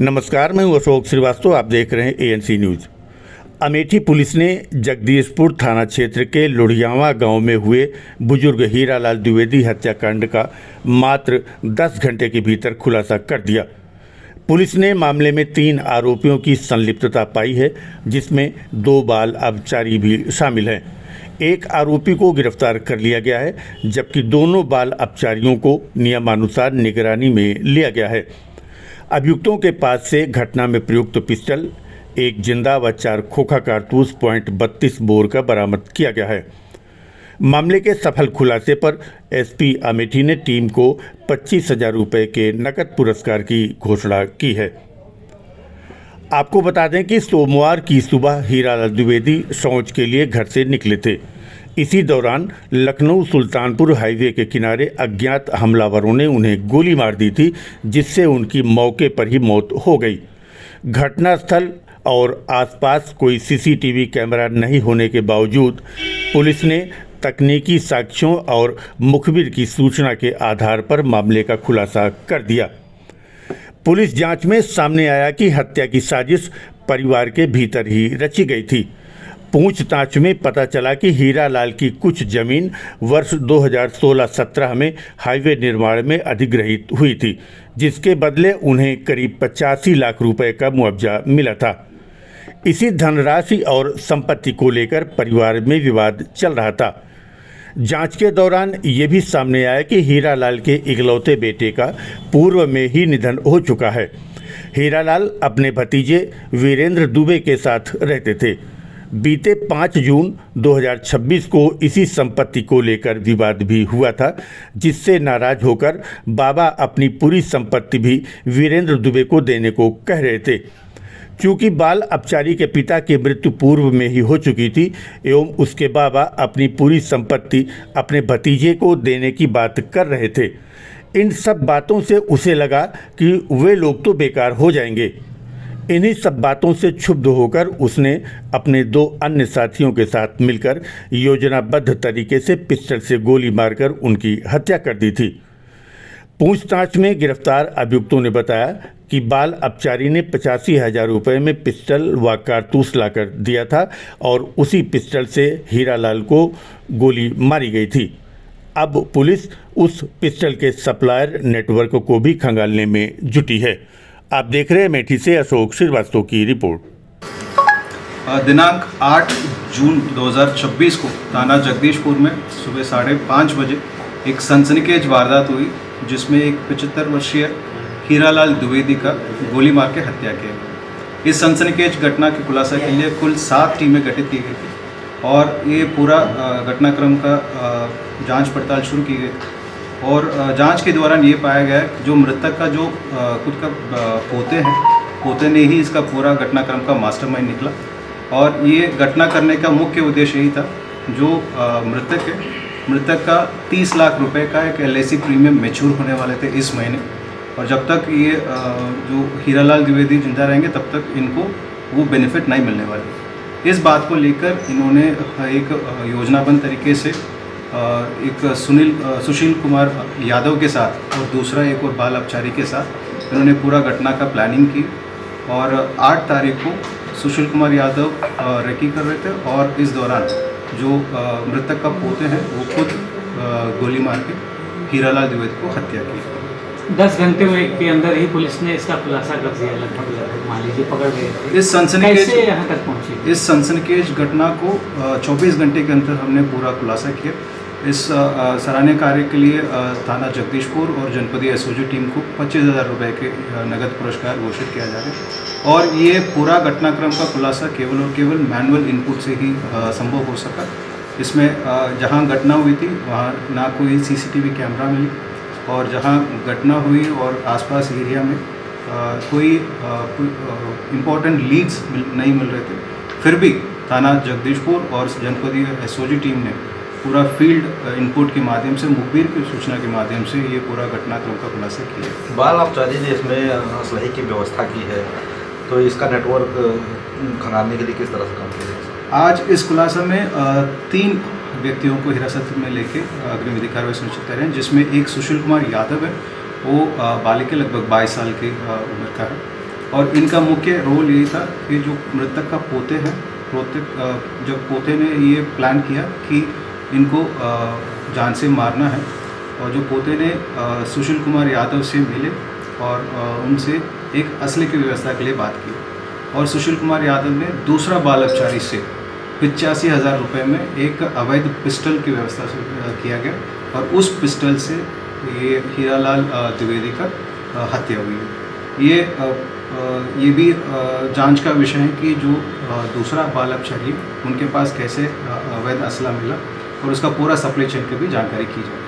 नमस्कार, मैं हूं अशोक श्रीवास्तव। आप देख रहे हैं एएनसी न्यूज़। अमेठी पुलिस ने जगदीशपुर थाना क्षेत्र के लुढ़ियावा गांव में हुए बुजुर्ग हीरालाल द्विवेदी हत्याकांड का मात्र 10 घंटे के भीतर खुलासा कर दिया। पुलिस ने मामले में 3 आरोपियों की संलिप्तता पाई है, जिसमें 2 बाल अपचारी भी शामिल हैं। एक आरोपी को गिरफ्तार कर लिया गया है, जबकि दोनों बाल अपचारियों को नियमानुसार निगरानी में लिया गया है। अभियुक्तों के पास से घटना में प्रयुक्त पिस्टल, एक जिंदा व 4 खोखा कारतूस .32 बोर का बरामद किया गया है। मामले के सफल खुलासे पर एसपी अमेठी ने टीम को 25,000 रुपये के नकद पुरस्कार की घोषणा की है। आपको बता दें कि सोमवार की सुबह हीरालाल द्विवेदी शौच के लिए घर से निकले थे। इसी दौरान लखनऊ सुल्तानपुर हाईवे के किनारे अज्ञात हमलावरों ने उन्हें गोली मार दी थी, जिससे उनकी मौके पर ही मौत हो गई। घटनास्थल और आसपास कोई सीसीटीवी कैमरा नहीं होने के बावजूद पुलिस ने तकनीकी साक्ष्यों और मुखबिर की सूचना के आधार पर मामले का खुलासा कर दिया। पुलिस जांच में सामने आया कि हत्या की साजिश परिवार के भीतर ही रची गई थी। पूछताछ में पता चला कि हीरालाल की कुछ जमीन वर्ष 2016-17 में हाईवे निर्माण में अधिग्रहित हुई थी, जिसके बदले उन्हें करीब 85 लाख रुपए का मुआवजा मिला था। इसी धनराशि और संपत्ति को लेकर परिवार में विवाद चल रहा था। जांच के दौरान ये भी सामने आया कि हीरालाल के इकलौते बेटे का पूर्व में ही निधन हो चुका है। हीरालाल अपने भतीजे वीरेंद्र दुबे के साथ रहते थे। बीते 5 जून 2026 को इसी संपत्ति को लेकर विवाद भी हुआ था, जिससे नाराज होकर बाबा अपनी पूरी संपत्ति भी वीरेंद्र दुबे को देने को कह रहे थे। चूँकि बाल अपचारी के पिता की मृत्यु पूर्व में ही हो चुकी थी एवं उसके बाबा अपनी पूरी संपत्ति अपने भतीजे को देने की बात कर रहे थे, इन सब बातों से उसे लगा कि वे लोग तो बेकार हो जाएंगे। इन्हीं सब बातों से क्षुब्ध होकर उसने अपने 2 अन्य साथियों के साथ मिलकर योजनाबद्ध तरीके से पिस्टल से गोली मारकर उनकी हत्या कर दी थी। पूछताछ में गिरफ्तार अभियुक्तों ने बताया कि बाल अपचारी ने 85,000 रुपये में पिस्टल व कारतूस लाकर दिया था और उसी पिस्टल से हीरालाल को गोली मारी गई थी। अब पुलिस उस पिस्टल के सप्लायर नेटवर्क को भी खंगालने में जुटी है। आप देख रहे हैं अमेठी से अशोक श्रीवास्तव की रिपोर्ट। दिनांक 8 जून 2026 को थाना जगदीशपुर में सुबह 5:30 बजे एक सनसनीखेज वारदात हुई, जिसमें एक 75 वर्षीय हीरालाल द्विवेदी का गोली मार के हत्या किया। इस सनसनीखेज घटना के खुलासा के लिए कुल 7 टीमें गठित की गई थी और ये पूरा घटनाक्रम का जांच पड़ताल शुरू की गई थी। और जांच के दौरान ये पाया गया कि जो मृतक का जो खुद का पोते ने ही इसका पूरा घटनाक्रम का मास्टरमाइंड निकला। और ये घटना करने का मुख्य उद्देश्य यही था, जो मृतक का 30 लाख रुपए का एक LIC प्रीमियम मैच्योर होने वाले थे इस महीने, और जब तक ये जो हीरालाल द्विवेदी जिंदा रहेंगे तब तक इनको वो बेनिफिट नहीं मिलने वाले। इस बात को लेकर इन्होंने एक योजनाबद्ध तरीके से एक सुशील कुमार यादव के साथ और दूसरा एक और बाल अपचारी के साथ इन्होंने पूरा घटना का प्लानिंग की। और 8 तारीख को सुशील कुमार यादव रेकी कर रहे थे और इस दौरान जो मृतक का पोते हैं वो खुद गोली मार के हीरालाल द्विवेदी को हत्या की। 10 घंटे के अंदर ही पुलिस ने इसका खुलासा कर दिया, लगभग मान लीजिए पकड़ गए थे। इस सनसनीखेज यहाँ तक पहुँची, इस सनसनीखेज घटना को 24 घंटे के अंदर हमने पूरा खुलासा किया। इस सराहनीय कार्य के लिए थाना जगदीशपुर और जनपदीय SOG टीम को 25,000 रुपये के नगद पुरस्कार घोषित किया जा रहा है। और ये पूरा घटनाक्रम का खुलासा केवल और केवल मैनुअल इनपुट से ही संभव हो सका। इसमें जहां घटना हुई थी वहां ना कोई CCTV कैमरा मिली, और जहां घटना हुई और आसपास एरिया में कोई इम्पोर्टेंट लीड्स नहीं मिल रहे थे। फिर भी थाना जगदीशपुर और जनपदीय SOG टीम ने पूरा फील्ड इनपुट के माध्यम से, मुखबिर की सूचना के माध्यम से ये पूरा घटनाक्रम का खुलासा किया। बाल अपचारी ने इसमें असलहे की व्यवस्था की है, तो इसका नेटवर्क खंगालने के लिए किस तरह से काम किया? आज इस खुलासा में 3 व्यक्तियों को हिरासत में लेके अग्रिम विधि कार्रवाई सुनिश्चित कर रहे हैं, जिसमें एक सुशील कुमार यादव है, वो बालिग के लगभग 22 साल की उम्र का है, और इनका मुख्य रोल यही था कि जो मृतक का पोते हैं, जब पोते ने ये प्लान किया कि इनको जान से मारना है, और जो पोते ने सुशील कुमार यादव से मिले और उनसे एक असले की व्यवस्था के लिए बात की, और सुशील कुमार यादव ने दूसरा बाल अपचारी से 85,000 रुपये में एक अवैध पिस्टल की व्यवस्था किया गया, और उस पिस्टल से ये हीरालाल द्विवेदी का हत्या हुई है। ये भी जांच का विषय है कि जो दूसरा बाल अपचारी उनके पास कैसे अवैध असला मिला, और उसका पूरा सप्लाई चेन की भी जानकारी की जाए।